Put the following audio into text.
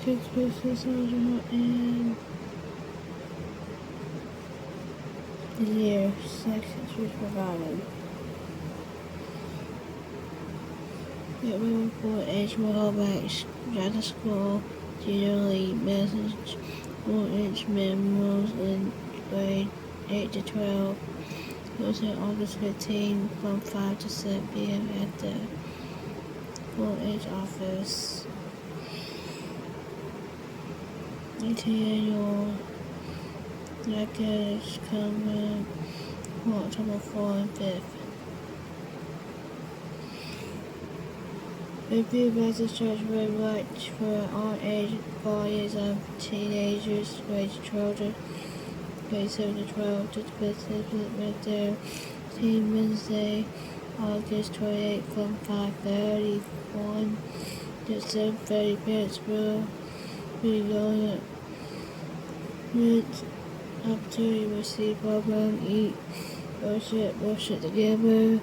takes place this summer in the year 6 provided. It will for age will back to school, generally message 4-inch memos in grade 8 to 12. Goes on August 15 from 5 to 7 p.m. at the 4-inch office. 18th annual Natchitoches coming October 4th and 5th. Fairview Baptist Church Red Watch for all ages of teenagers, grade 12 to grade 7 to 12 to participate with their team Wednesday, August 28th from 5:31 to 7:30. Parents will be going with opportunity to receive program, eat, worship together.